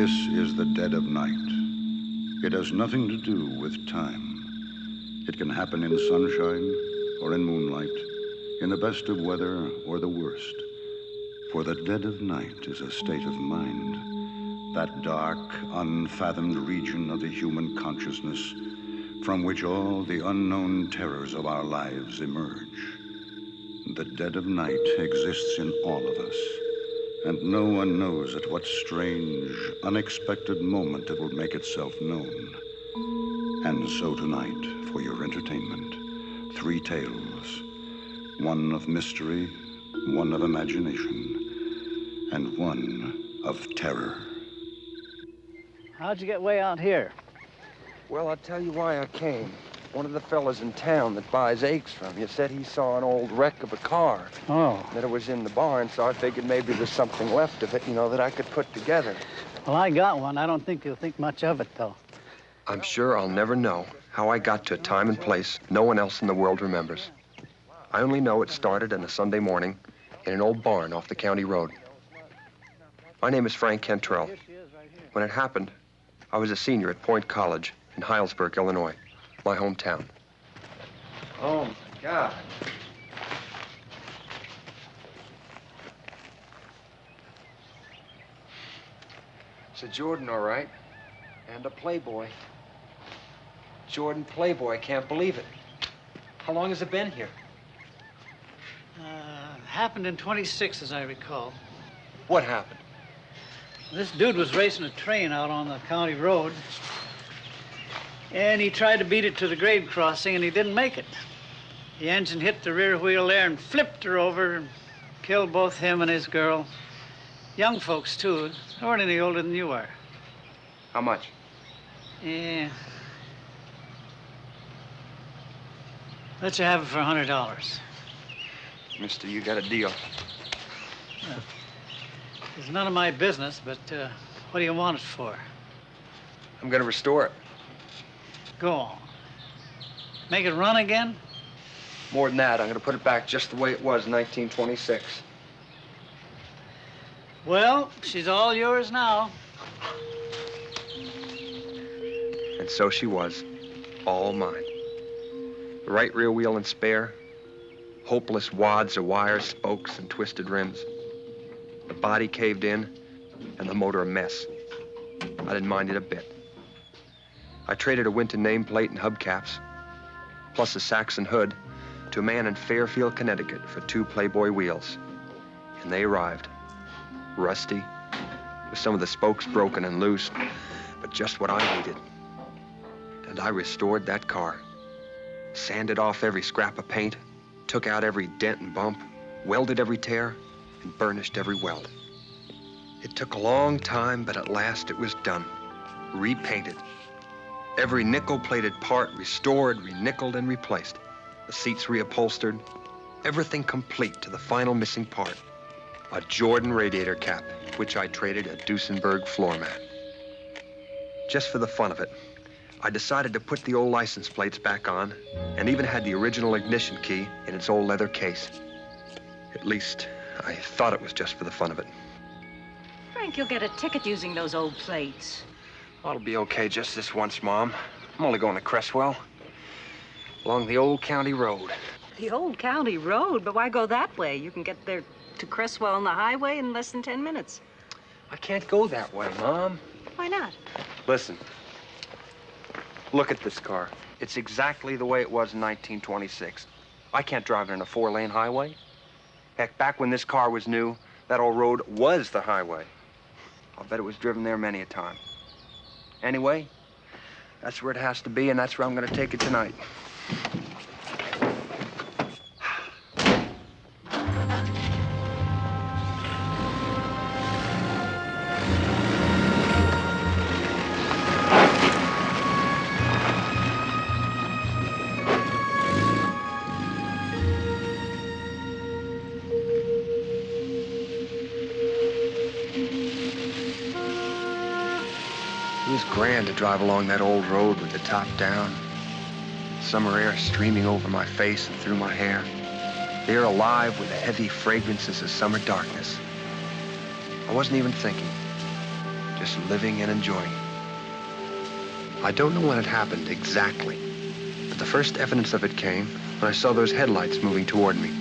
This is the dead of night. It has nothing to do with time. It can happen in sunshine or in moonlight, in the best of weather or the worst. For the dead of night is a state of mind, that dark, unfathomed region of the human consciousness from which all the unknown terrors of our lives emerge. The dead of night exists in all of us, and no one knows at what strange, unexpected moment it will make itself known. And so tonight, for your entertainment, 3 tales. One of mystery, one of imagination, and one of terror. How'd you get way out here? Well, I'll tell you why I came. One of the fellas in town that buys eggs from you said he saw an old wreck of a car. Oh. That it was in the barn, so I figured maybe there's something left of it, that I could put together. Well, I got one. I don't think you'll think much of it, though. I'm sure I'll never know how I got to a time and place no one else in the world remembers. I only know it started on a Sunday morning in an old barn off the county road. My name is Frank Cantrell. When it happened, I was a senior at Point College in Heilsburg, Illinois, my hometown. Oh, my God. It's a Jordan, all right, and a Playboy. Jordan Playboy, I can't believe it. How long has it been here? Happened in 26, as I recall. What happened? This dude was racing a train out on the county road, and he tried to beat it to the grade crossing, and he didn't make it. The engine hit the rear wheel there and flipped her over and killed both him and his girl. Young folks, too. They weren't any older than you are. How much? Yeah. Let you have it for $100. Mister, you got a deal. It's none of my business, but what do you want it for? I'm gonna restore it. Go on. Make it run again? More than that, I'm gonna put it back just the way it was in 1926. Well, she's all yours now. And so she was, all mine. The right rear wheel and spare, hopeless wads of wires, spokes, and twisted rims. The body caved in, and the motor a mess. I didn't mind it a bit. I traded a Winton nameplate and hubcaps, plus a Saxon hood, to a man in Fairfield, Connecticut for 2 Playboy wheels. And they arrived, rusty, with some of the spokes broken and loose, but just what I needed. And I restored that car, sanded off every scrap of paint, took out every dent and bump, welded every tear, and burnished every weld. It took a long time, but at last it was done, repainted. Every nickel-plated part restored, re-nickeled, and replaced. The seats reupholstered, everything complete to the final missing part. A Jordan radiator cap, which I traded a Duesenberg floor mat. Just for the fun of it, I decided to put the old license plates back on, and even had the original ignition key in its old leather case. At least, I thought it was just for the fun of it. Frank, you'll get a ticket using those old plates. I'll be okay just this once, Mom. I'm only going to Cresswell, along the old county road. The old county road? But why go that way? You can get there to Cresswell on the highway in less than 10 minutes. I can't go that way, Mom. Why not? Listen. Look at this car. It's exactly the way it was in 1926. I can't drive it on a 4-lane highway. Heck, back when this car was new, that old road was the highway. I'll bet it was driven there many a time. Anyway, that's where it has to be, and that's where I'm gonna take it tonight. It was grand to drive along that old road with the top down. Summer air streaming over my face and through my hair. The air alive with the heavy fragrances of summer darkness. I wasn't even thinking. just living and enjoying. I don't know when it happened exactly, but the first evidence of it came when I saw those headlights moving toward me.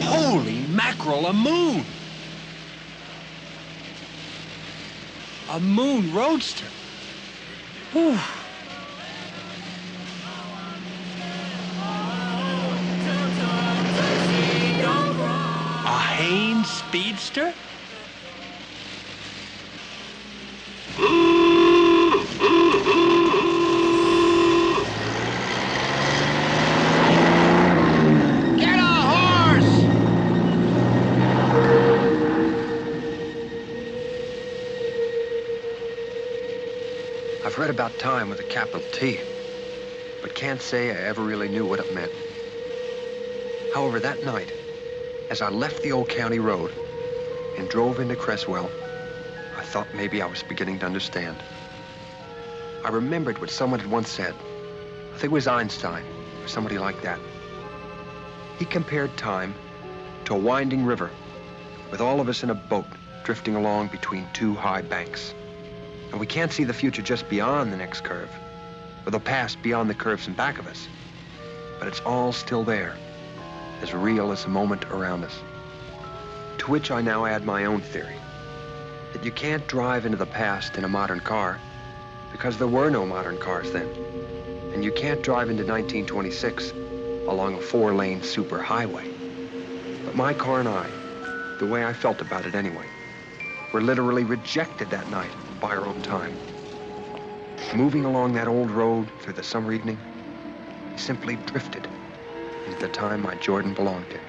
Holy mackerel, a moon! A moon roadster. Whew. A Haynes Speedster? I've read about time with a capital T, but can't say I ever really knew what it meant. However, that night, as I left the old county road and drove into Cresswell, I thought maybe I was beginning to understand. I remembered what someone had once said. I think it was Einstein or somebody like that. He compared time to a winding river with all of us in a boat drifting along between two high banks. And we can't see the future just beyond the next curve, or the past beyond the curves in back of us. But it's all still there, as real as the moment around us. To which I now add my own theory, that you can't drive into the past in a modern car, because there were no modern cars then. And you can't drive into 1926 along a 4-lane superhighway. But my car and I, the way I felt about it anyway, were literally rejected that night by our own time. Moving along that old road through the summer evening, we simply drifted into the time my Jordan belonged in.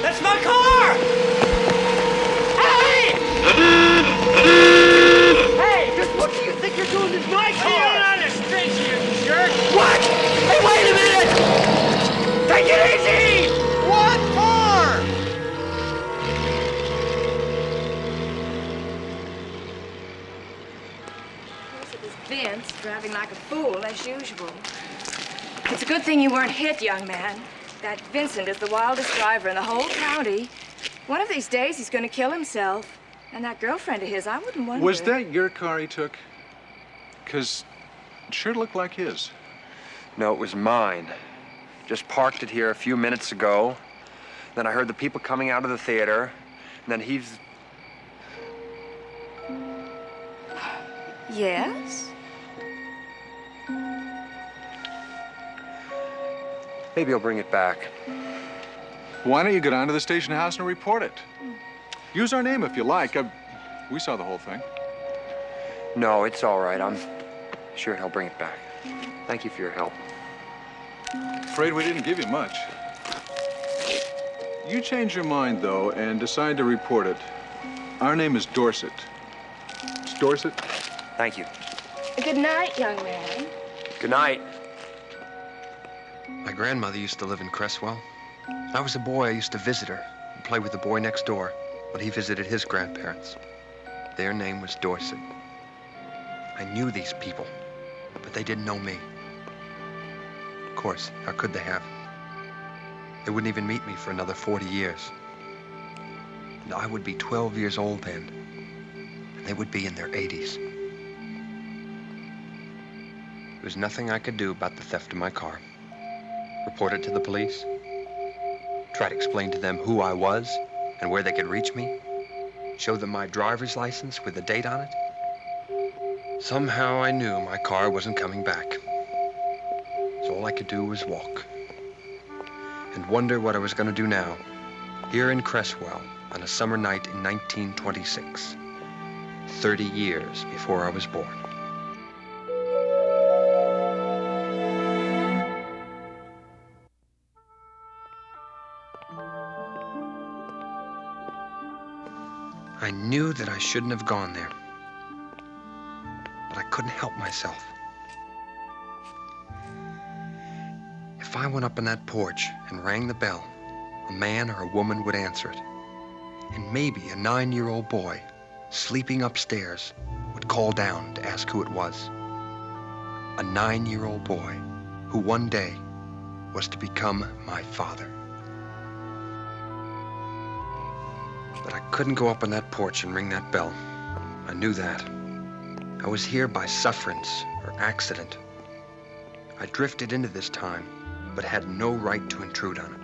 That's my car! Hey! Hey, just what do you think you're doing with my car? What are you doing on the streets, you jerk? What? Hey, wait a minute! Take it easy! What for? It was Vince, driving like a fool, as usual. It's a good thing you weren't hit, young man. That Vincent is the wildest driver in the whole county. One of these days, he's going to kill himself. And that girlfriend of his, I wouldn't wonder. Was that your car he took? Because it sure looked like his. No, it was mine. Just parked it here a few minutes ago. Then I heard the people coming out of the theater. And then he's... Yes? Maybe he'll bring it back. Why don't you go down to the station house and report it? Use our name if you like. We saw the whole thing. No, it's all right. I'm sure he'll bring it back. Thank you for your help. Afraid we didn't give you much. You change your mind, though, and decide to report it. Our name is Dorset. It's Dorset? Thank you. Good night, young man. Good night. My grandmother used to live in Cresswell. When I was a boy, I used to visit her and play with the boy next door when he visited his grandparents. Their name was Dorset. I knew these people, but they didn't know me. Of course, how could they have? They wouldn't even meet me for another 40 years. And I would be 12 years old then, and they would be in their 80s. There was nothing I could do about the theft of my car. Report it to the police, try to explain to them who I was and where they could reach me, show them my driver's license with a date on it. Somehow I knew my car wasn't coming back. So all I could do was walk and wonder what I was going to do now, here in Cresswell on a summer night in 1926, 30 years before I was born. I knew that I shouldn't have gone there, but I couldn't help myself. If I went up on that porch and rang the bell, a man or a woman would answer it. And maybe a 9-year-old boy, sleeping upstairs, would call down to ask who it was. A 9-year-old boy who one day was to become my father. But I couldn't go up on that porch and ring that bell. I knew that. I was here by sufferance or accident. I drifted into this time, but had no right to intrude on it.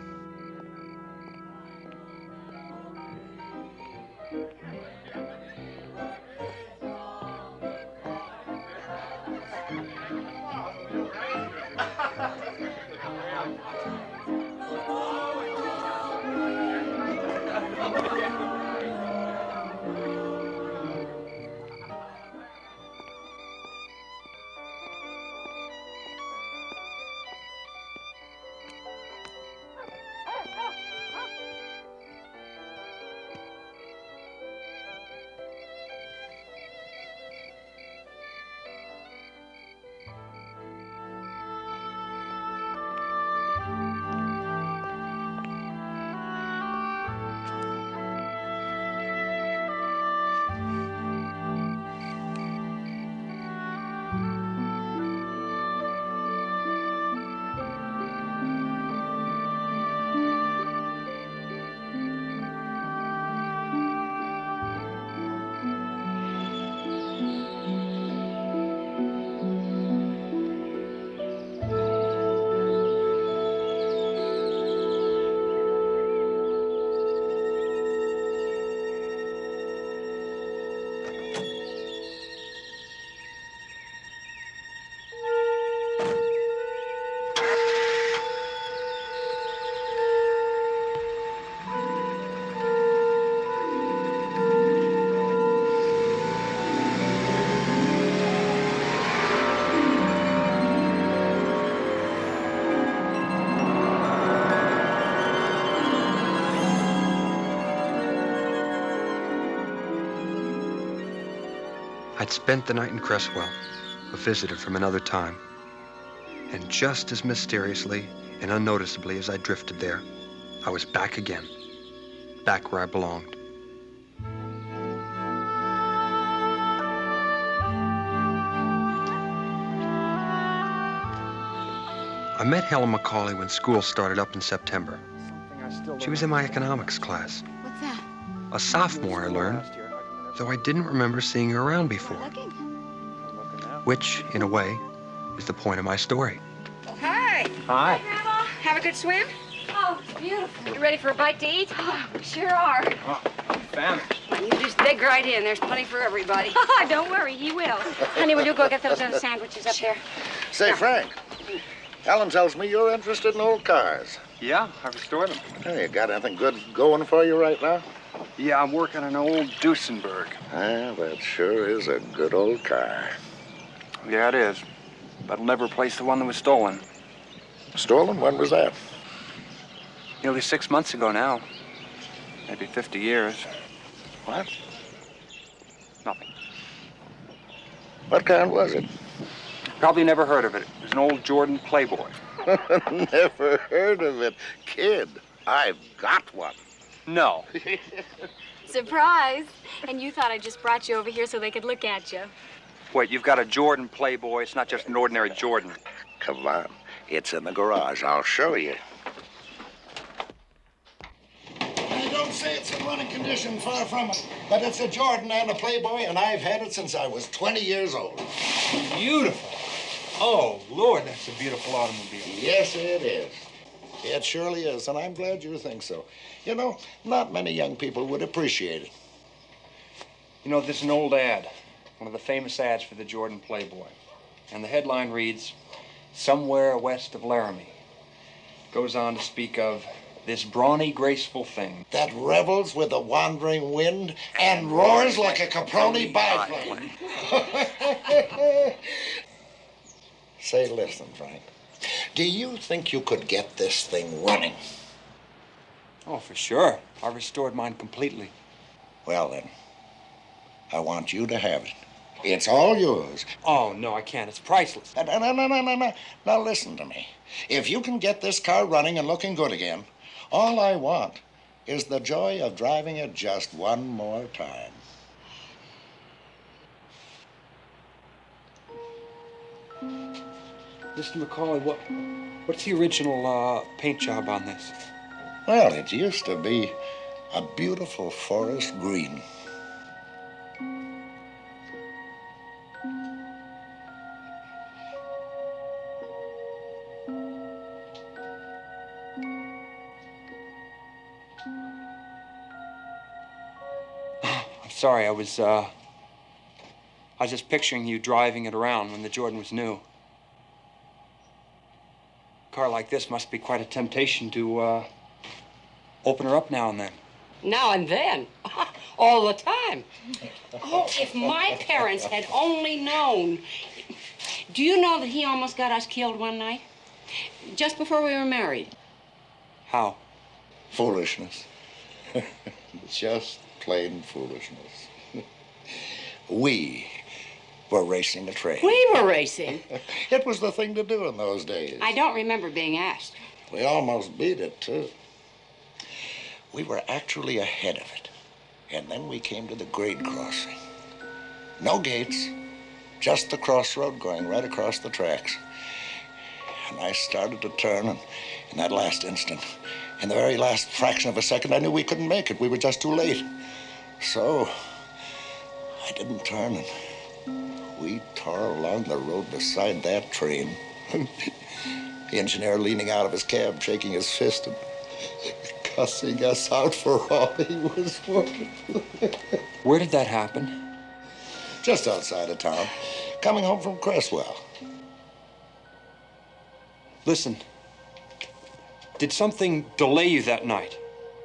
I'd spent the night in Cresswell, a visitor from another time. And just as mysteriously and unnoticeably as I drifted there, I was back again, back where I belonged. I met Helen Macaulay when school started up in September. She was in my economics class. What's that? A sophomore, I learned, though I didn't remember seeing her around before. Which, in a way, is the point of my story. Hi. Hi. Grandma. Have a good swim? Oh, it's beautiful. You ready for a bite to eat? Oh, we sure are. Oh, I'm famished. You just dig right in. There's plenty for everybody. Don't worry, he will. Honey, will you go get those sandwiches up there? Say, Frank, Ellen tells me you're interested in old cars. Yeah, I restored them. Hey, you got anything good going for you right now? Yeah, I'm working on an old Duesenberg. Ah, that sure is a good old car. Yeah, it is. But it'll never replace the one that was stolen. Stolen? When was that? Nearly 6 months ago now. Maybe 50 years. What? Nothing. What kind was it? Probably never heard of it. It was an old Jordan Playboy. Never heard of it. Kid, I've got one. No. Surprise! And you thought I just brought you over here so they could look at you. Wait, you've got a Jordan Playboy. It's not just an ordinary Jordan. Come on. It's in the garage. I'll show you. I don't say it's in running condition, far from it. But it's a Jordan and a Playboy, and I've had it since I was 20 years old. Beautiful. Oh, Lord, that's a beautiful automobile. Yes, it is. It surely is, and I'm glad you think so. You know, not many young people would appreciate it. You know, there's an old ad, one of the famous ads for the Jordan Playboy. And the headline reads, "Somewhere west of Laramie." Goes on to speak of this brawny, graceful thing that revels with the wandering wind and roars like a Caproni biplane. Say, listen, Frank. Do you think you could get this thing running? Oh, for sure. I restored mine completely. Well, then, I want you to have it. It's all yours. Oh, no, I can't. It's priceless. No. Now, listen to me. If you can get this car running and looking good again, all I want is the joy of driving it just one more time. Mr. McCauley, what's the original paint job on this? Well, it used to be a beautiful forest green. I'm sorry, I was just picturing you driving it around when the Jordan was new. A car like this must be quite a temptation to open her up now and then. Now and then. All the time. Oh, if my parents had only known. Do you know that he almost got us killed one night? Just before we were married. How? Foolishness. Just plain foolishness. We were racing a train. We were racing? It was the thing to do in those days. I don't remember being asked. We almost beat it, too. We were actually ahead of it. And then we came to the grade crossing. No gates, just the crossroad going right across the tracks. And I started to turn, and in that last instant, in the very last fraction of a second, I knew we couldn't make it. We were just too late. So, I didn't turn, and we tore along the road beside that train. The engineer leaning out of his cab, shaking his fist and cussing us out for all he was worth. Where did that happen? Just outside of town, coming home from Cresswell. Listen, did something delay you that night?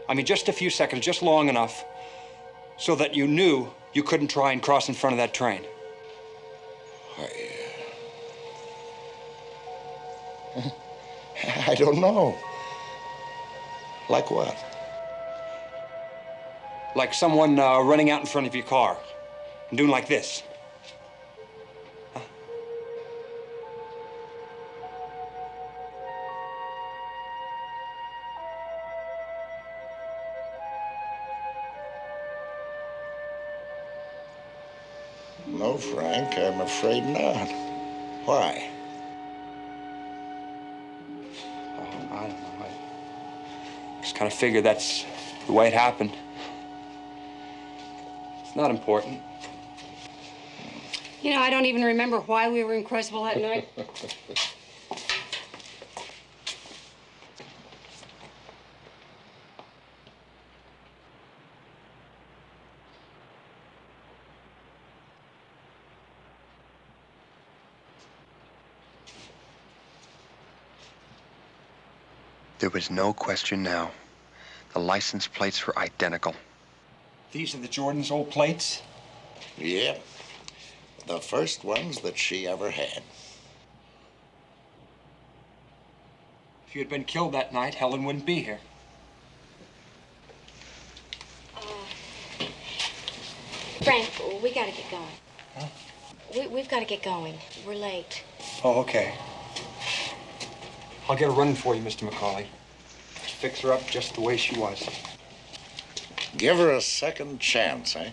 I mean, just a few seconds, just long enough so that you knew you couldn't try and cross in front of that train? I don't know. Like what? Like someone running out in front of your car and doing like this. Huh? No, Frank, I'm afraid not. Why? Oh, I don't know. I just kind of figured that's the way it happened. It's not important. You know, I don't even remember why we were in Cresswell that night. There was no question now. The license plates were identical. These are the Jordan's old plates? Yep. The first ones that she ever had. If you had been killed that night, Helen wouldn't be here. Frank, we gotta get going. Huh? We've gotta get going. We're late. Oh, okay. I'll get a run for you, Mr. McCauley. Fix her up just the way she was. Give her a second chance, eh?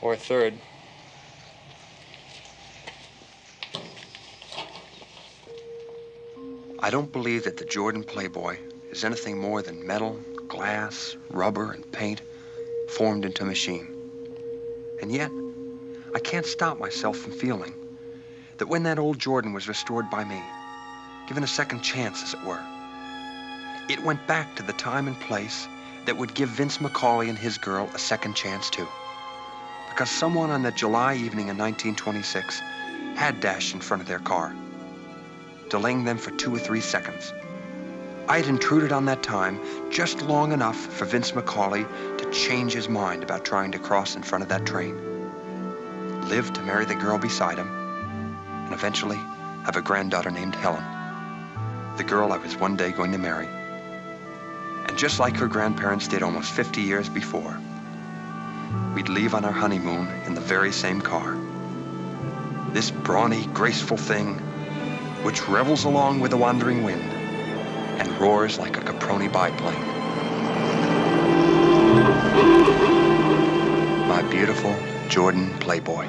Or a third. I don't believe that the Jordan Playboy is anything more than metal, glass, rubber, and paint formed into a machine. And yet, I can't stop myself from feeling that when that old Jordan was restored by me, given a second chance, as it were, it went back to the time and place that would give Vince McCauley and his girl a second chance, too. Because someone on that July evening in 1926 had dashed in front of their car, delaying them for 2 or 3 seconds. I had intruded on that time just long enough for Vince McCauley to change his mind about trying to cross in front of that train, live to marry the girl beside him, and eventually have a granddaughter named Helen, the girl I was one day going to marry. And just like her grandparents did almost 50 years before, we'd leave on our honeymoon in the very same car. This brawny, graceful thing, which revels along with the wandering wind and roars like a Caproni biplane. My beautiful Jordan Playboy.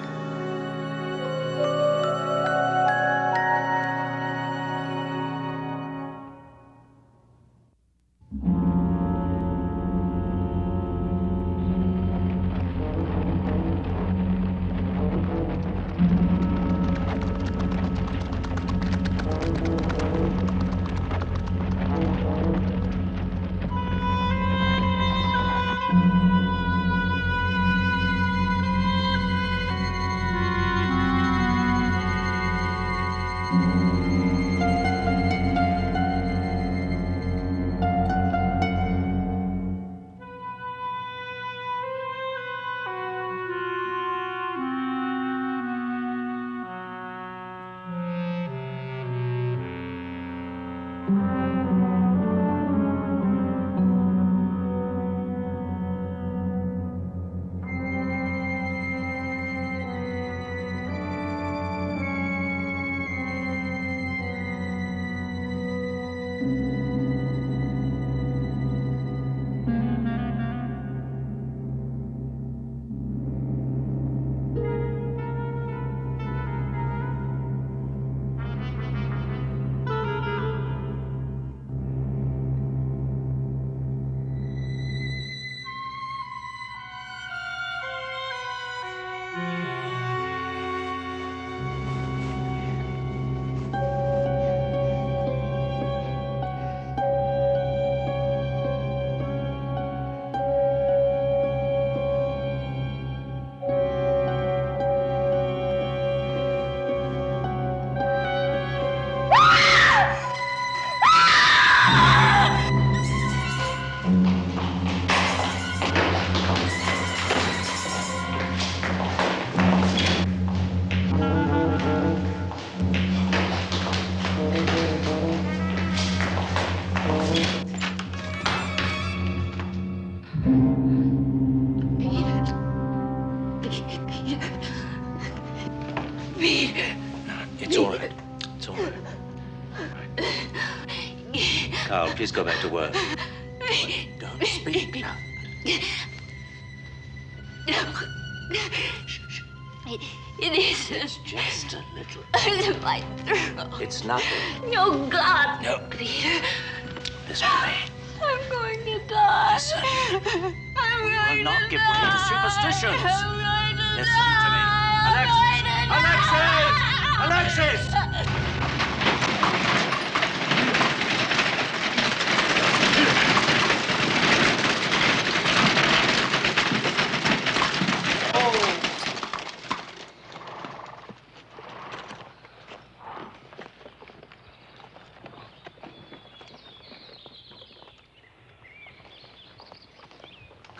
It's all right. It's all right. Carl, please go back to work. Don't speak now. It isn't. It's just a little. It's my throat. It's nothing. No, God. No. Peter. Listen to me. I'm going to die. Listen. I'm We going will not to give way to die. superstitions. I'm going to Listen to me. Alexis!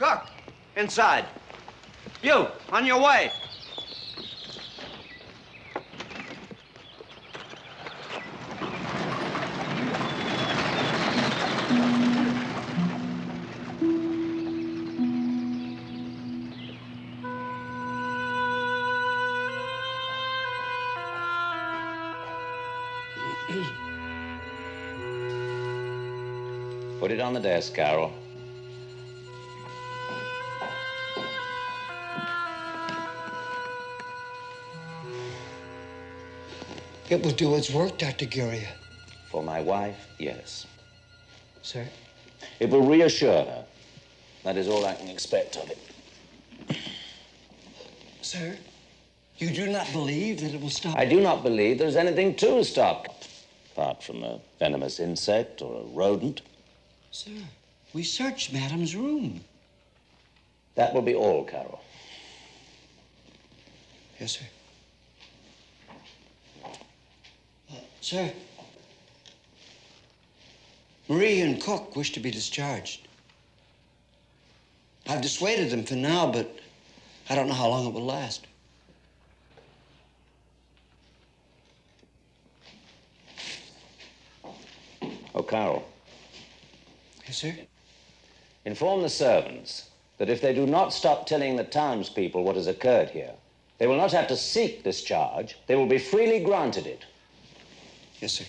Cook, inside. You, on your way. Put it on the desk, Carol. It will do its work, Dr. Guria. For my wife, yes. Sir? It will reassure her. That is all I can expect of it. Sir, you do not believe that it will stop? I do not believe there's anything to stop, apart from a venomous insect or a rodent. Sir, we searched Madam's room. That will be all, Carol. Yes, sir. Sir, Marie and Cook wish to be discharged. I've dissuaded them for now, but I don't know how long it will last. Oh, Carol. Yes, sir? Inform the servants that if they do not stop telling the townspeople what has occurred here, they will not have to seek discharge. They will be freely granted it. Yes, sir.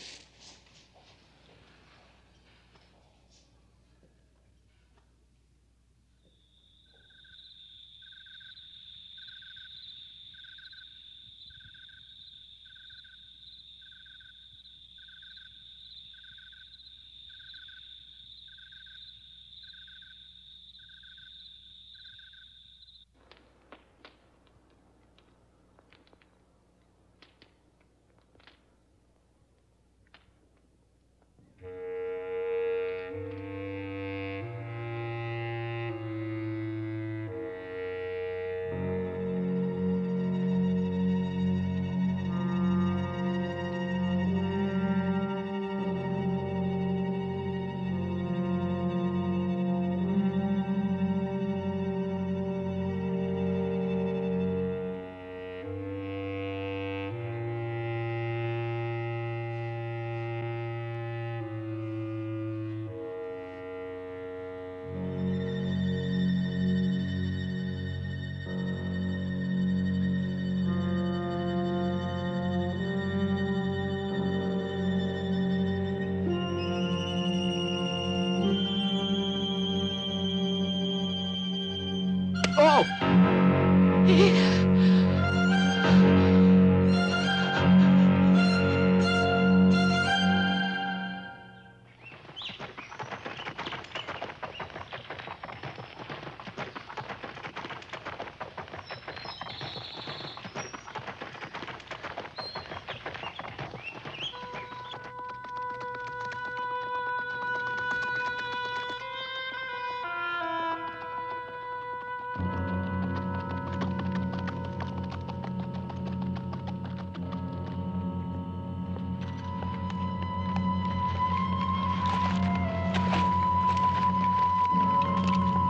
Oh!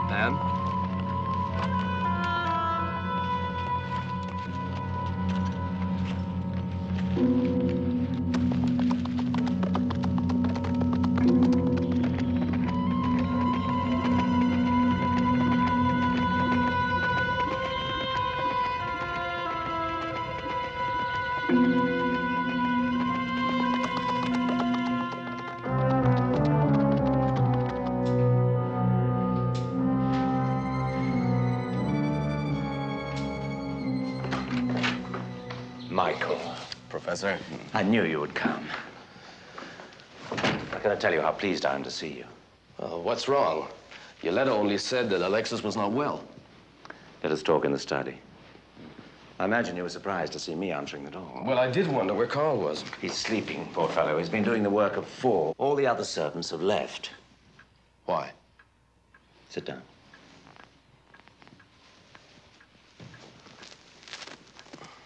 Anne? Michael. Professor? I knew you would come. I cannot tell you how pleased I am to see you. What's wrong? Your letter only said that Alexis was not well. Let us talk in the study. I imagine you were surprised to see me answering the door. Well, I did wonder where Carl was. He's sleeping, poor fellow. He's been doing the work of 4. All the other servants have left. Why? Sit down.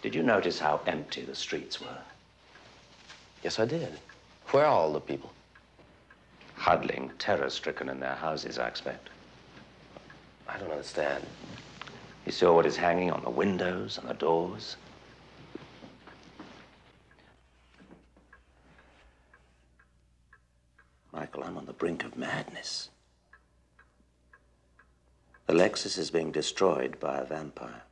Did you notice how empty the streets were? Yes, I did. Where are all the people? Huddling, terror-stricken in their houses, I expect. I don't understand. You saw what is hanging on the windows and the doors? Michael, I'm on the brink of madness. Alexis is being destroyed by a vampire.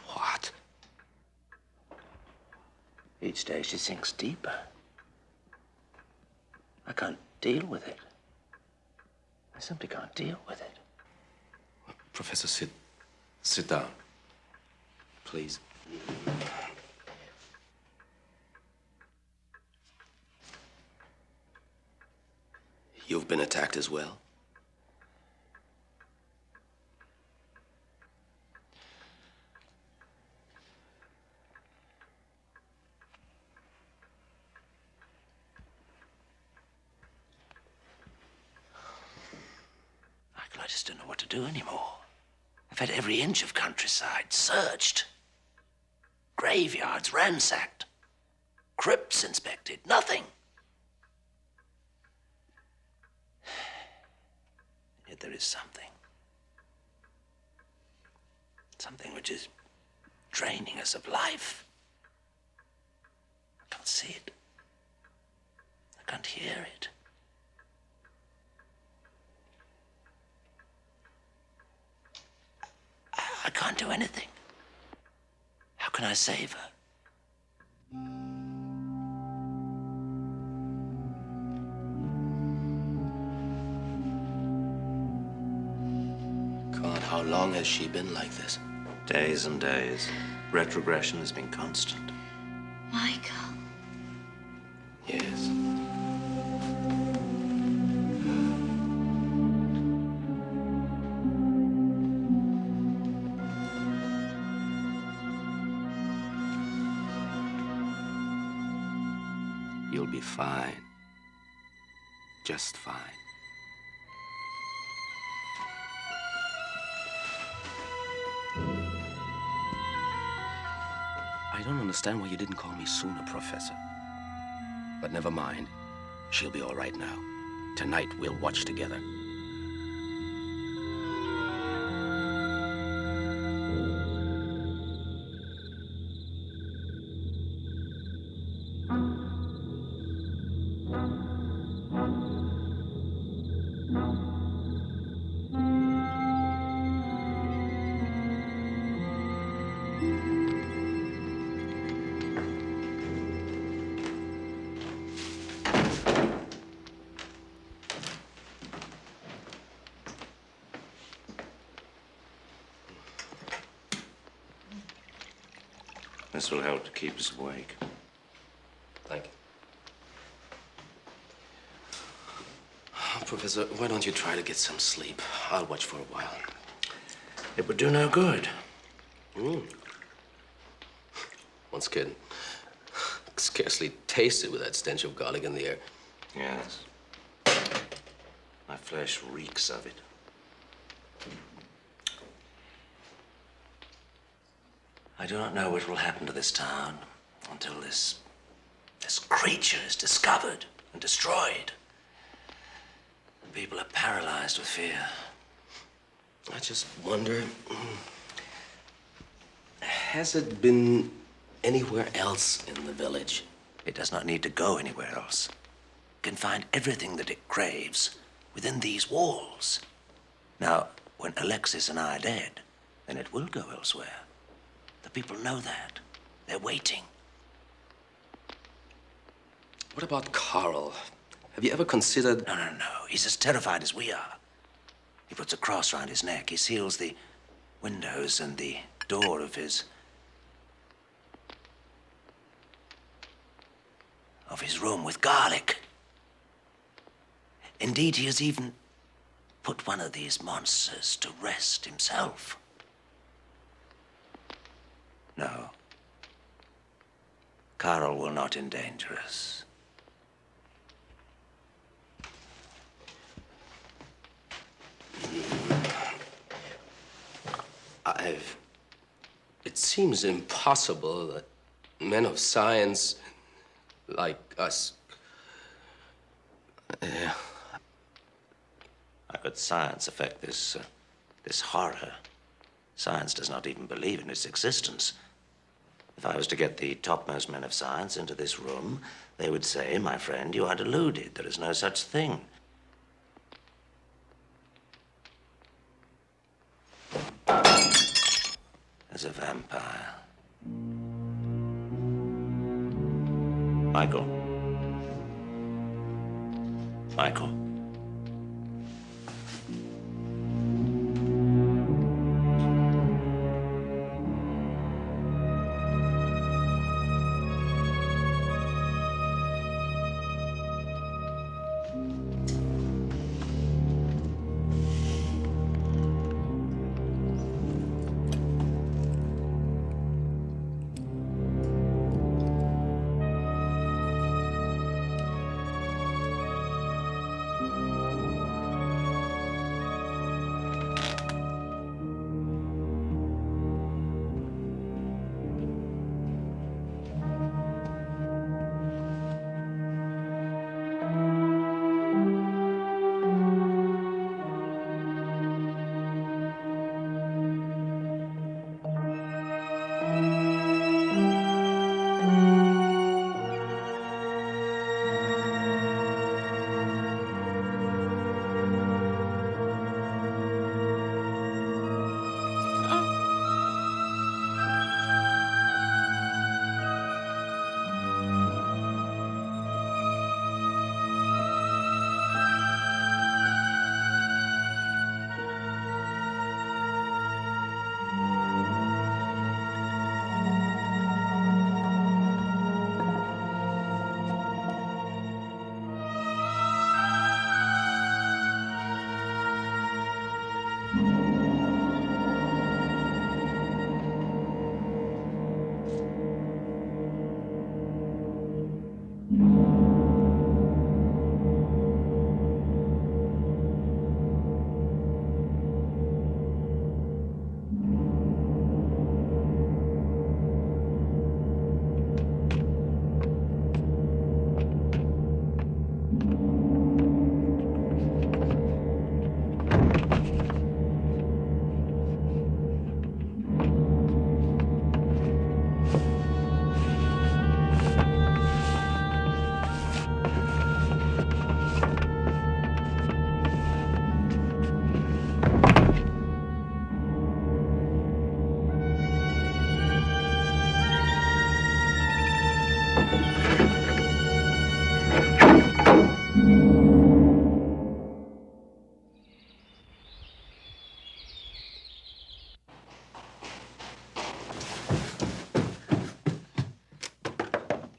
What? Each day she sinks deeper. I can't deal with it. I simply can't deal with it. Professor, sit down. Please. You've been attacked as well? Michael, I just don't know what to do anymore. I've had every inch of countryside searched. Graveyards ransacked. Crypts inspected. Nothing. Yet there is something. Something which is draining us of life. I can't see it. I can't hear it. I can't do anything. How can I save her? God, how long has she been like this? Days and days. Retrogression has been constant. Michael. Yes. You'll be fine. Just fine. I don't understand why you didn't call me sooner, Professor. But never mind. She'll be all right now. Tonight, we'll watch together. This will help to keep us awake. Thank you. Professor, why don't you try to get some sleep? I'll watch for a while. It would do no good. Once can scarcely taste it with that stench of garlic in the air. Yes. My flesh reeks of it. I do not know what will happen to this town until this creature is discovered and destroyed. And people are paralyzed with fear. I just wonder, has it been anywhere else in the village? It does not need to go anywhere else. It can find everything that it craves within these walls. Now, when Alexis and I are dead, then it will go elsewhere. The people know that. They're waiting. What about Carl? Have you ever considered... No. He's as terrified as we are. He puts a cross around his neck. He seals the windows and the door of his room with garlic. Indeed, he has even put one of these monsters to rest himself. No. Carl will not endanger us. It seems impossible that men of science like us Yeah. How could science affect this horror? Science does not even believe in its existence. If I was to get the topmost men of science into this room, they would say, my friend, you are deluded. There is no such thing. As a vampire. Michael. Michael.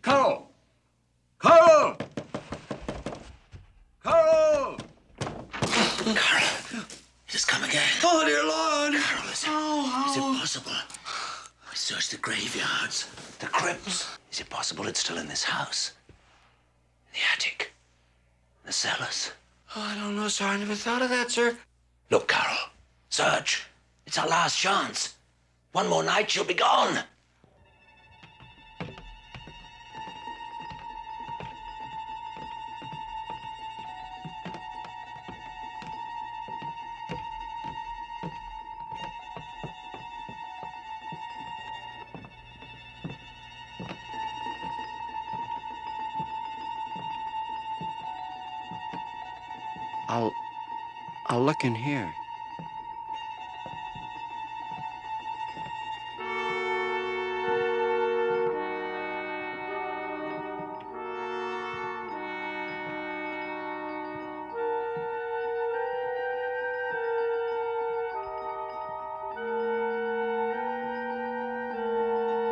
Carl! Carl! Carl! Carl, it has come again. Oh, dear Lord. Carl, is it possible? We searched the graveyards, the crypts. Is it possible it's still in this house? The attic? The cellars? Oh, I don't know, sir. I never thought of that, sir. Look, Carl. Search. It's our last chance. One more night, she'll be gone. I'll look in here.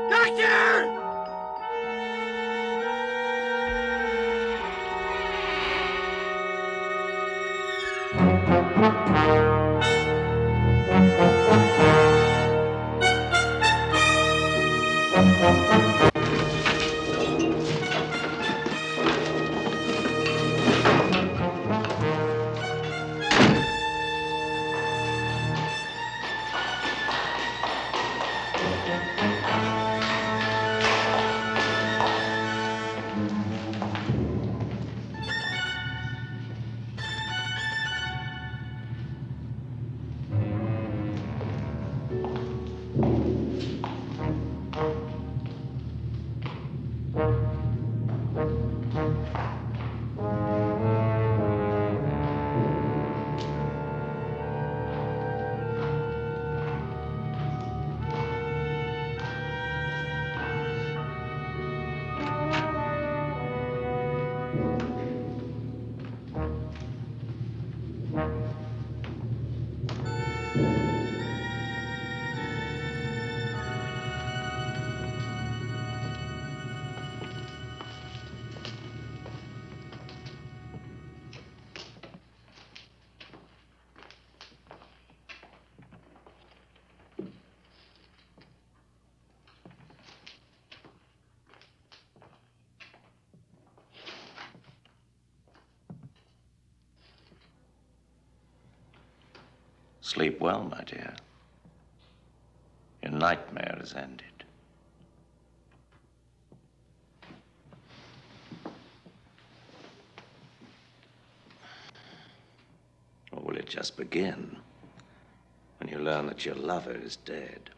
Doctor! Sleep well, my dear. Your nightmare is ended. Or will it just begin when you learn that your lover is dead?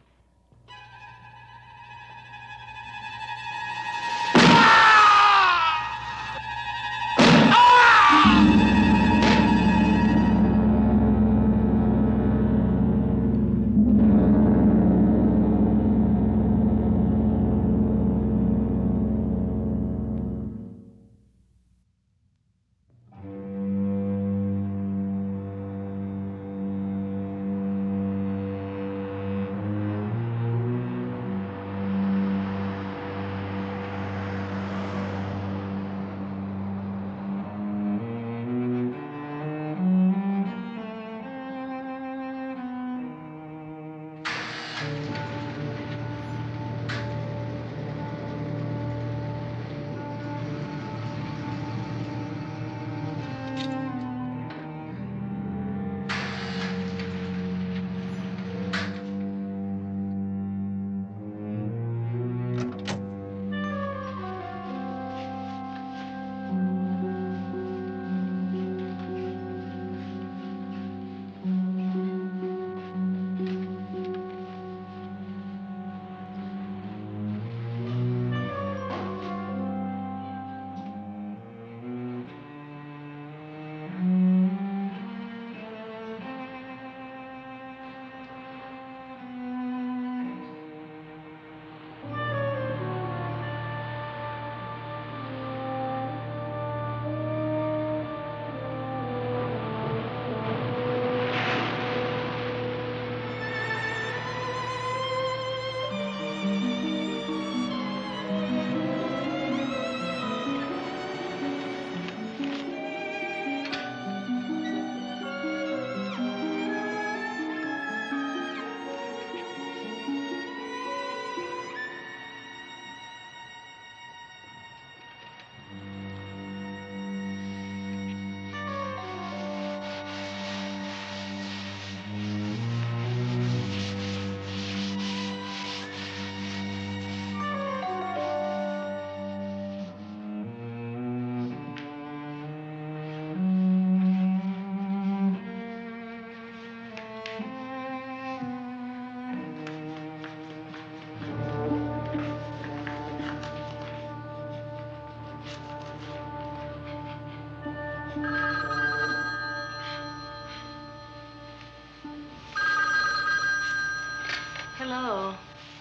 Hello.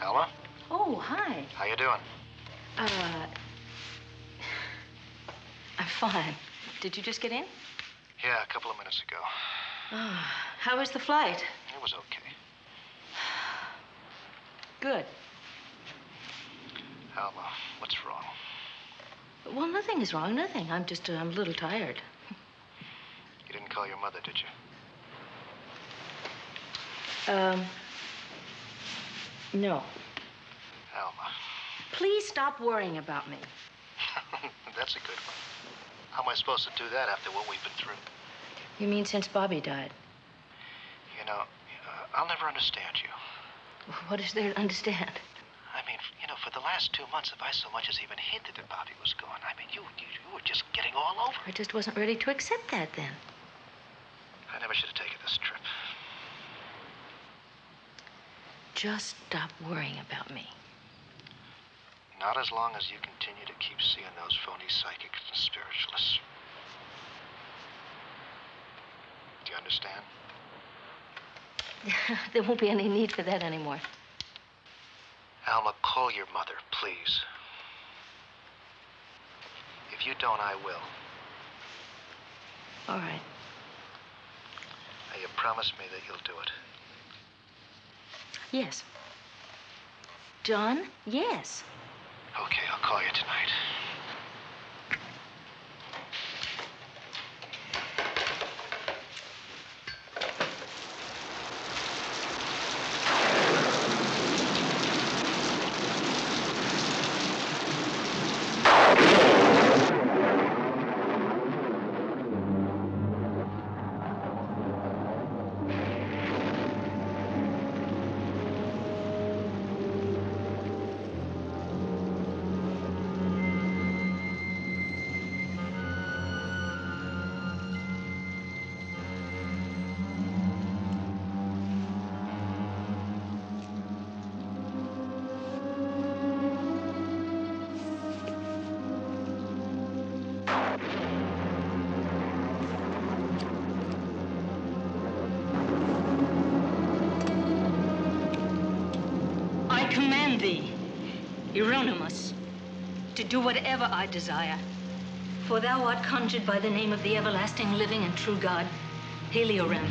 Alma? Oh, hi. How you doing? I'm fine. Did you just get in? Yeah, a couple of minutes ago. Oh, how was the flight? It was okay. Good. Alma, what's wrong? Well, nothing is wrong, nothing. I'm a little tired. You didn't call your mother, did you? No. Alma. Please stop worrying about me. That's a good one. How am I supposed to do that after what we've been through? You mean since Bobby died? You know, I'll never understand you. What is there to understand? I mean, you know, for the last 2 months, if I so much as even hinted that Bobby was gone, I mean, you were just getting all over. I just wasn't ready to accept that then. I never should have taken this trip. Just stop worrying about me. Not as long as you continue to keep seeing those phony psychics and spiritualists. Do you understand? There won't be any need for that anymore. Alma, call your mother, please. If you don't, I will. All right. Now, you promise me that you'll do it. Yes. John, yes. Okay, I'll call you tonight. I command thee, Euronymous, to do whatever I desire. For thou art conjured by the name of the everlasting, living, and true God, Heliorem.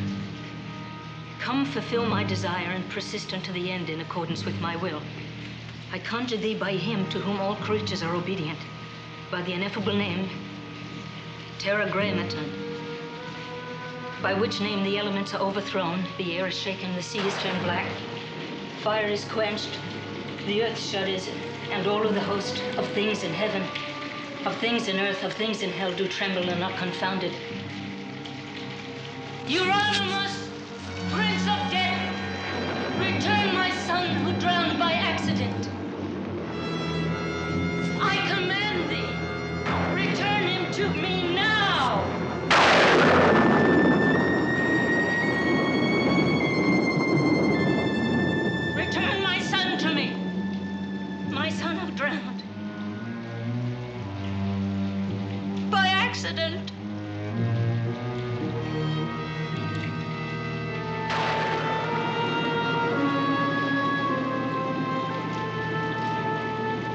Come fulfill my desire and persist unto the end in accordance with my will. I conjure thee by him to whom all creatures are obedient, by the ineffable name, Tetragrammaton, by which name the elements are overthrown, the air is shaken, the sea is turned black, fire is quenched, the earth shudders, and all of the host of things in heaven, of things in earth, of things in hell do tremble and are confounded. Euronymous, Prince of Death, return my son who drowned by accident. I command thee, return him to me now. Return my son to me, my son who drowned by accident.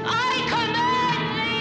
I command thee!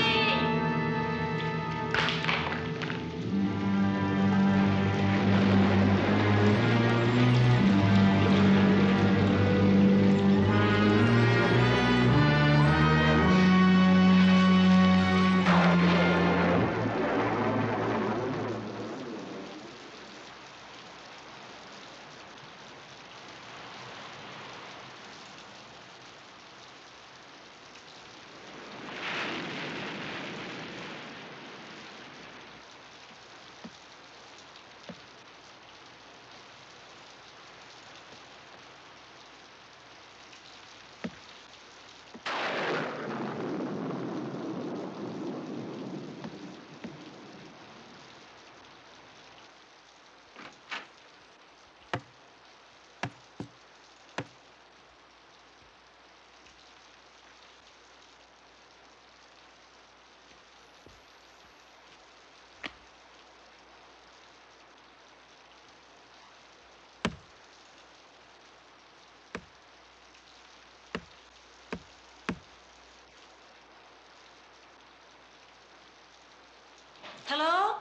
Hello?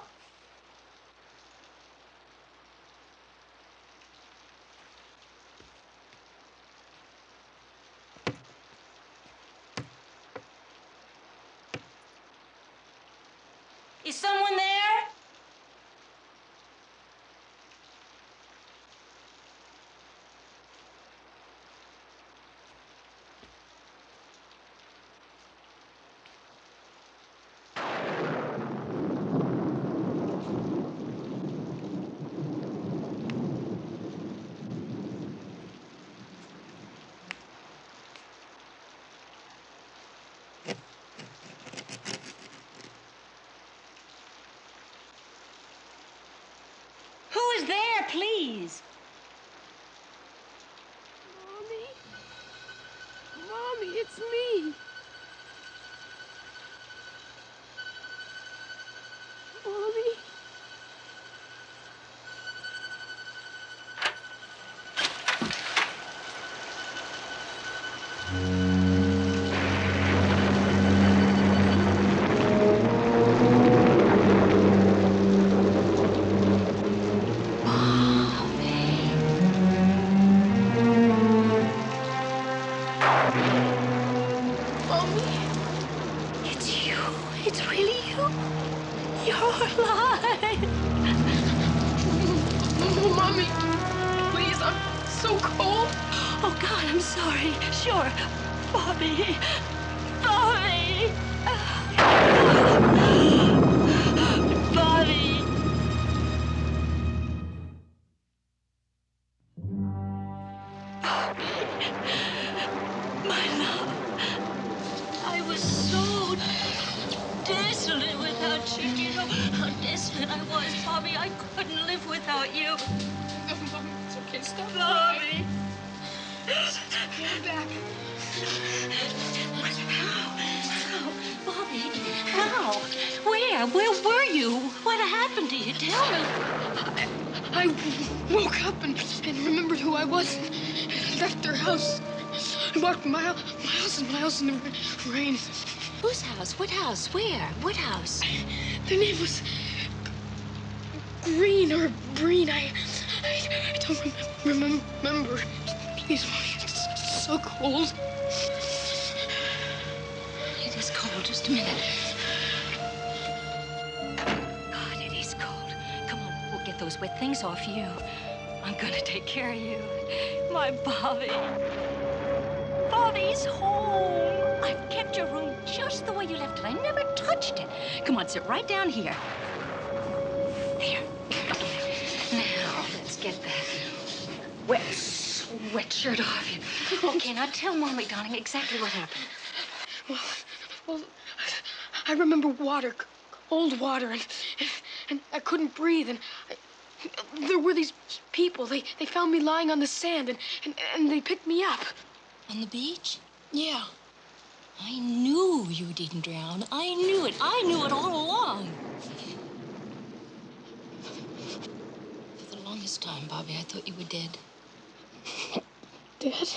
Is someone there? Who is there, please? Mommy? Mommy, it's me. Mommy? Oh, God, I'm sorry. Sure. Bobby. Bobby. Bobby. My love. I was so desolate without you. You know how desolate I was, Bobby. I couldn't live without you. No, Mom, it's okay. Stop Bobby. It's okay, I'm back. How? Bobby, how? Where were you? What happened to you? Tell me. I woke up and remembered who I was and left their house. I walked miles and miles in the rain. Whose house? What house? Where? What house? Their name was Green or Breen. I don't remember. Please, Mommy, it's so cold. It is cold. Just a minute. God, it is cold. Come on, we'll get those wet things off you. I'm gonna take care of you. My Bobby. Bobby's home. I've kept your room just the way you left it. I never touched it. Come on, sit right down here. There. Now, let's get that wet sweatshirt off you. Okay, now tell Mommy, darling, exactly what happened. Well, I remember water, old water, and I couldn't breathe, and there were these people. They found me lying on the sand, and they picked me up. On the beach? Yeah. I knew you didn't drown. I knew it. I knew it all along. For the longest time, Bobby, I thought you were dead. Dead?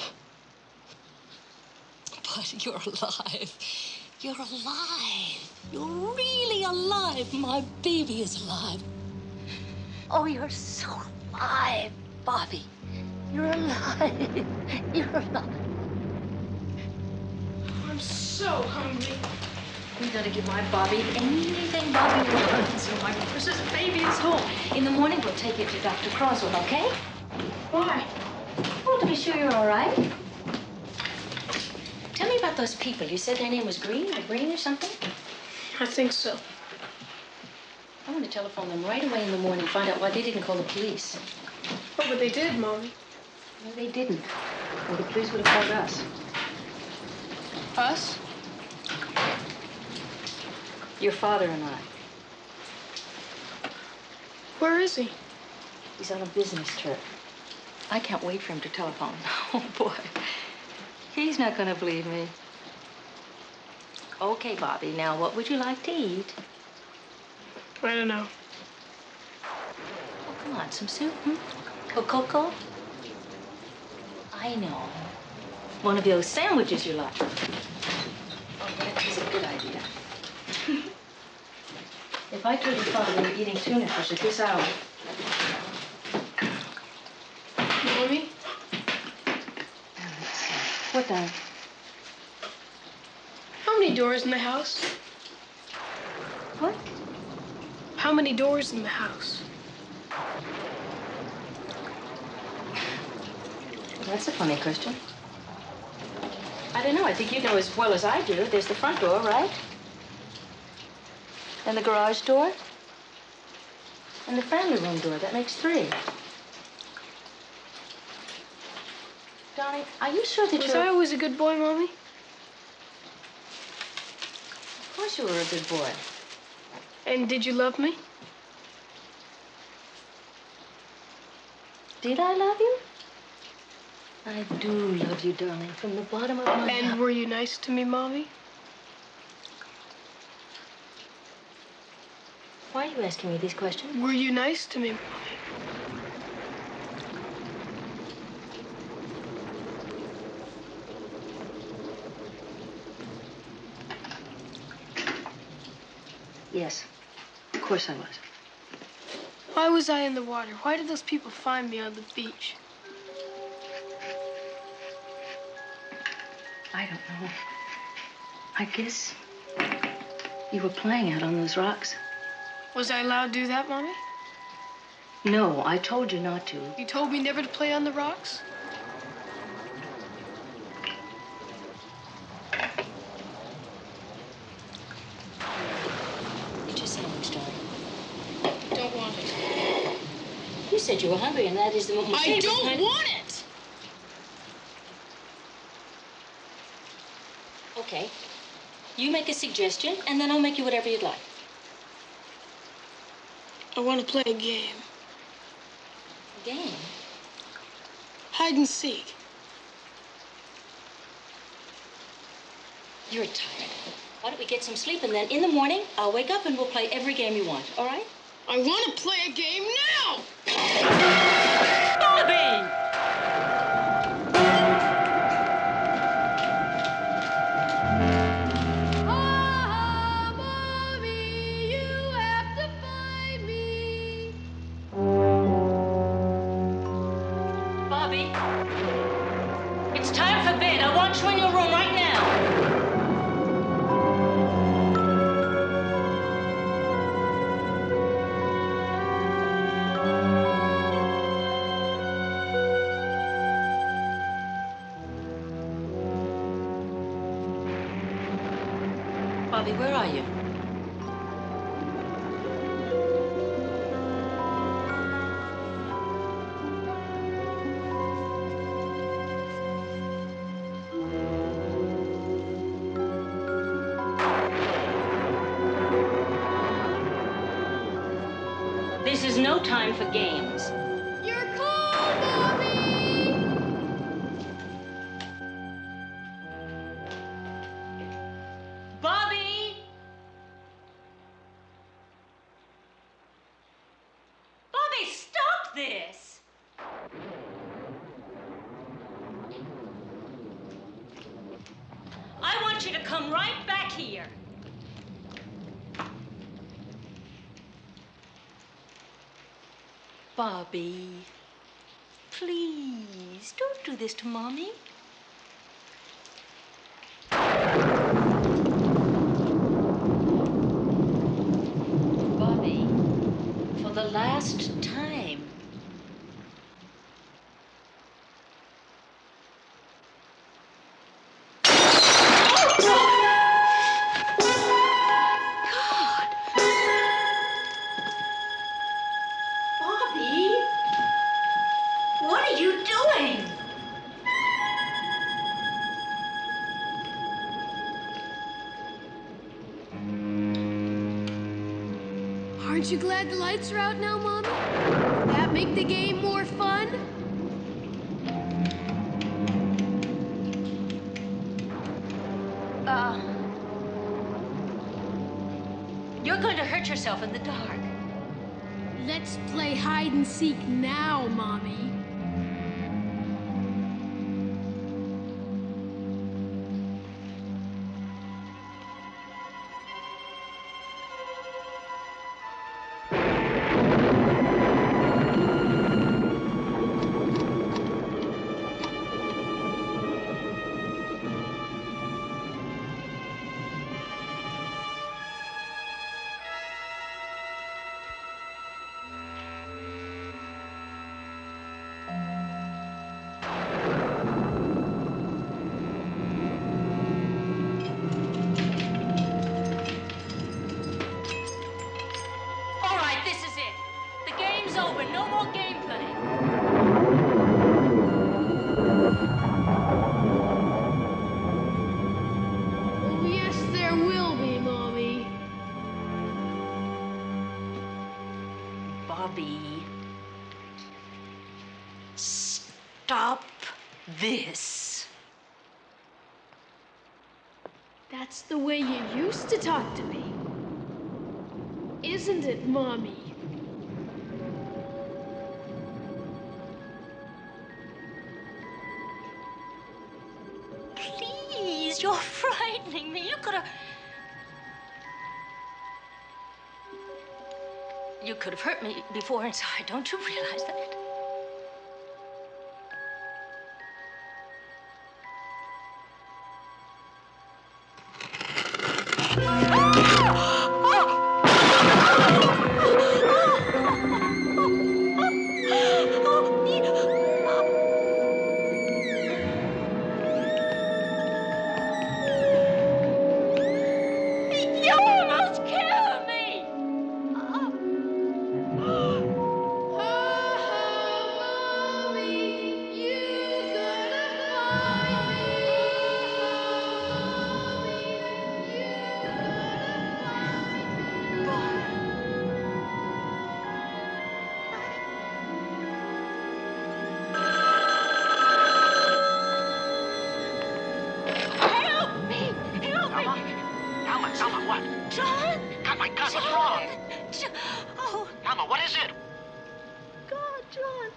But you're alive. You're alive. You're really alive. My baby is alive. Oh, you're so alive, Bobby. You're alive. You're alive. I'm so hungry. We gotta give my Bobby anything Bobby wants. So my precious baby is home. In the morning, we'll take you to Dr. Croswell, okay? Why? Well, to be sure you're all right. Tell me about those people. You said their name was Green or something? I think so. I want to telephone them right away in the morning, find out why they didn't call the police. Oh, but they did, Mommy. No, they didn't. Well, the police would have called us. Us? Your father and I. Where is he? He's on a business trip. I can't wait for him to telephone. Oh, boy. He's not going to believe me. Okay, Bobby, now what would you like to eat? I don't know. Oh, come on, some soup, Cocoa? I know. One of those sandwiches you like. Oh, that is a good idea. If I told your father we were eating tuna fish at this hour. Mommy? What, darling? How many doors in the house? What? How many doors in the house? That's a funny question. I don't know. I think you know as well as I do. There's the front door, right? And the garage door. And the family room door. That makes 3. Darling, are you sure that Was I always a good boy, Mommy? Of course you were a good boy. And did you love me? Did I love you? I do love you, darling, from the bottom of my heart. And were you nice to me, Mommy? Why are you asking me these questions? Were you nice to me, Mommy? Yes, of course I was. Why was I in the water? Why did those people find me on the beach? I don't know. I guess you were playing out on those rocks. Was I allowed to do that, Mommy? No, I told you not to. You told me never to play on the rocks? said you were hungry, and that is the most I don't want it! Okay. You make a suggestion, and then I'll make you whatever you'd like. I want to play a game. A game? Hide and seek. You're tired. Why don't we get some sleep, and then in the morning, I'll wake up and we'll play every game you want, all right? I want to play a game now! Bobby! Bobby, it's time for bed. I want you in your room right now. Bobby, where are you? This is no time for games. You're cold, Bobby! Bobby! Bobby, stop this! I want you to come right back here. Bobby, please, don't do this to Mommy. Bobby, for the last time. Bobby, what are you doing? Aren't you glad the lights are out now, Mommy? Would that make the game more fun? You're going to hurt yourself in the dark. Let's play hide and seek now, Mommy. All right, this is it. The game's over. No more gameplay. Oh, yes, there will be, Mommy. Bobby, stop this. That's the way you used to talk to me. Isn't it, Mommy? Please, you're frightening me. You could have hurt me before inside. Don't you realize that? You almost killed me! Ha ha! Oh. Alma, what is it? God, John.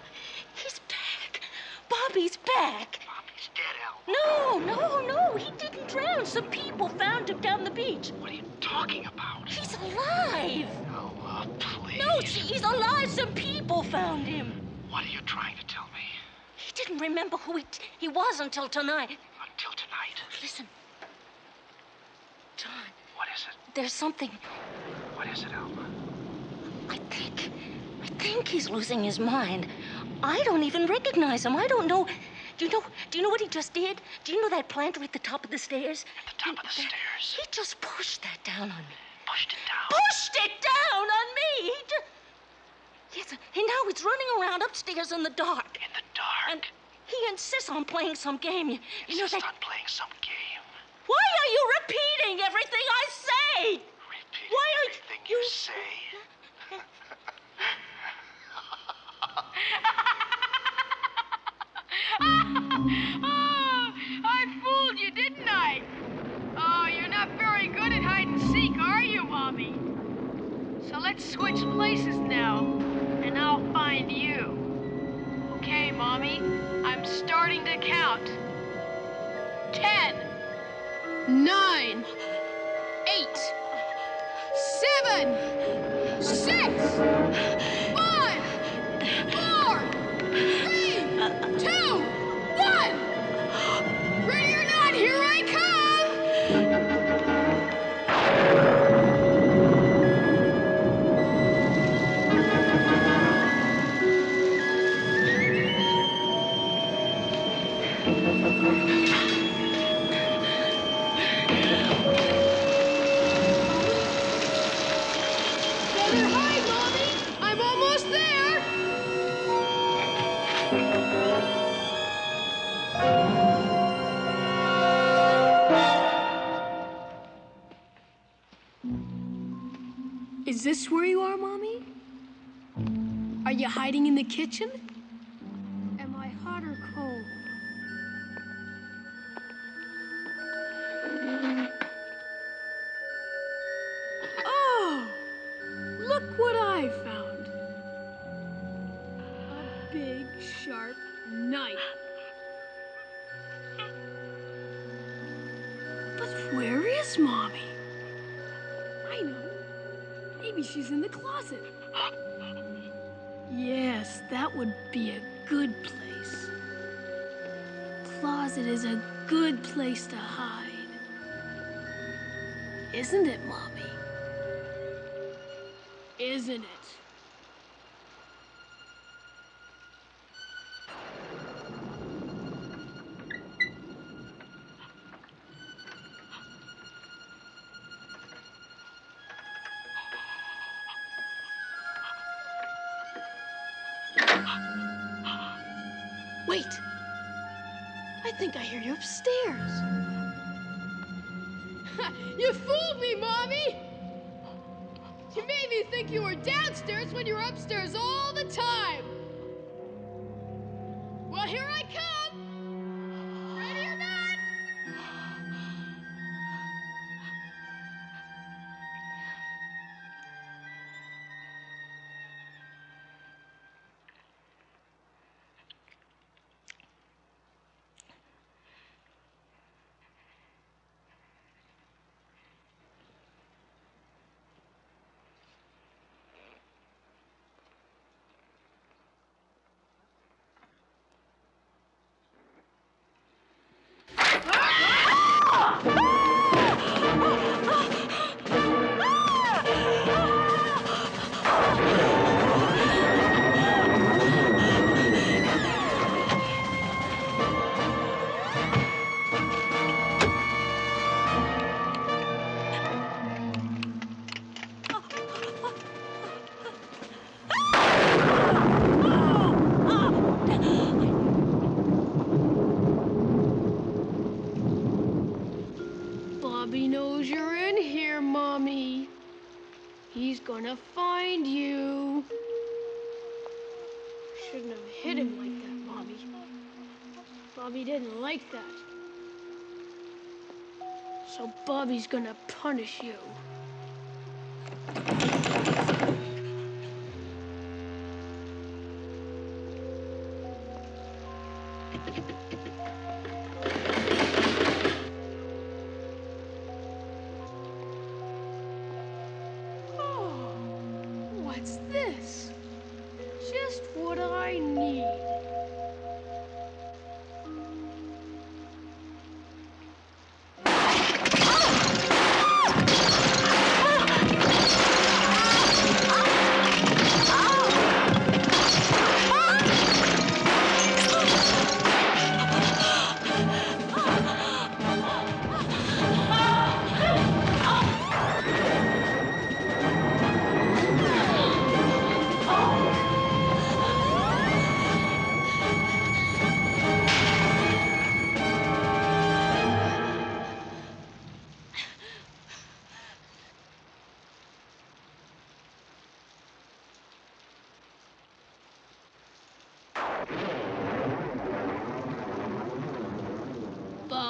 He's back. Bobby's back. Bobby's dead, Alma. No. He didn't drown. Some people found him down the beach. What are you talking about? He's alive. Alma, please. No, he's alive. Some people found him. What are you trying to tell me? He didn't remember who he was until tonight. Until tonight? Listen. John. What is it? There's something. What is it, Alma? I think he's losing his mind. I don't even recognize him. I don't know. Do you know what he just did? Do you know that planter at the top of the stairs? At the top of the stairs? He just pushed that down on me. Pushed it down? Pushed it down on me! Yes, and now he's running around upstairs in the dark. In the dark? And he insists on playing some game. You know that... on playing some game? Why are you repeating everything I say? Repeating Why are everything you say? Oh, I fooled you, didn't I? Oh, you're not very good at hide and seek, are you, Mommy? So let's switch places now, and I'll find you. Okay, Mommy, I'm starting to count. 10, 9, 8, 7, 6, 5, 4, 3, 2, 1! Ready or not, here I come! Better hide, Mommy! I'm almost there! Is this where you are, Mommy? Are you hiding in the kitchen? Am I hot or cold? Oh! Look what I found. A big, sharp knife. But where is Mommy? I know. Maybe she's in the closet. Yes, that would be a good place. Closet is a good place to hide. Isn't it, Mommy? Isn't it? Wait! I think I hear you upstairs. You fooled me, Mommy! You made me think you were downstairs when you were upstairs all the time. Well, here I come! Ready or not? Bobby knows you're in here, Mommy. He's gonna find you. Shouldn't have hit him like that, Bobby. Bobby didn't like that. So Bobby's gonna punish you.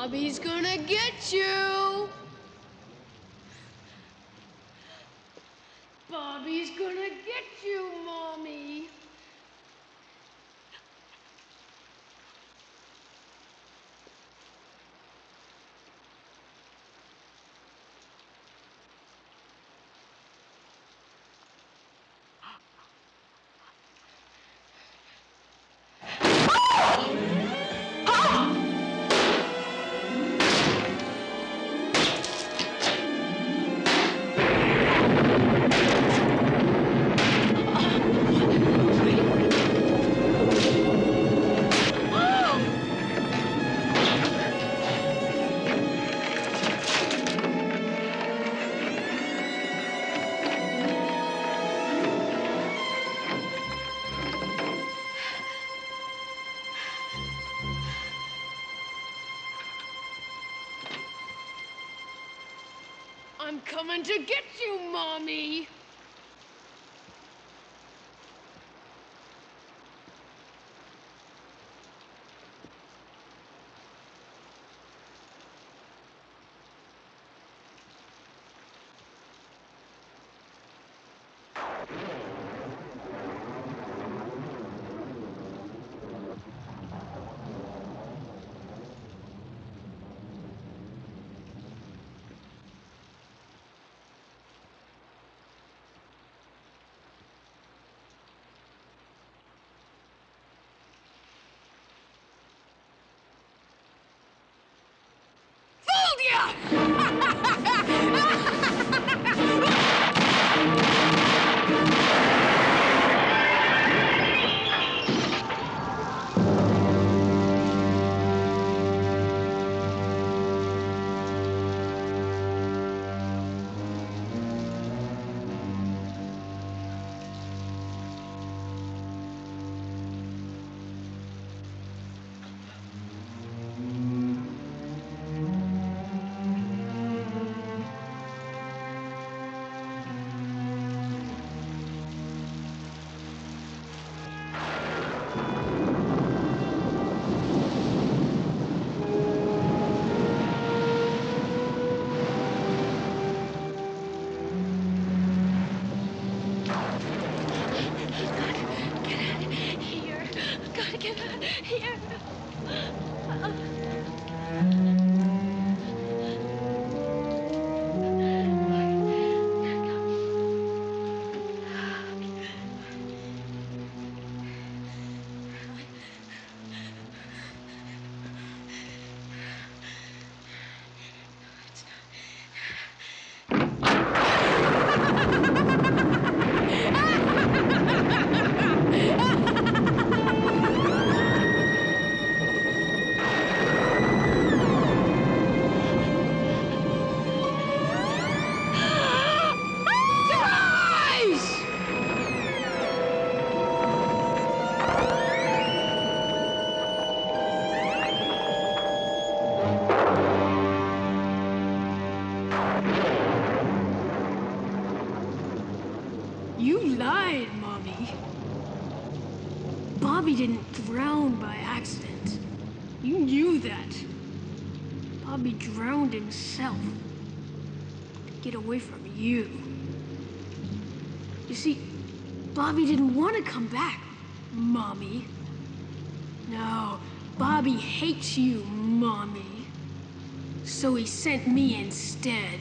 Bobby's gonna get you. Bobby's gonna get you, Mommy. I'm coming to get you, Mommy. Fooled ya! Here. Gotta get out of here. You lied, Mommy. Bobby didn't drown by accident. You knew that. Bobby drowned himself to get away from you. You see, Bobby didn't want to come back, Mommy. No, Bobby hates you, Mommy. So he sent me instead.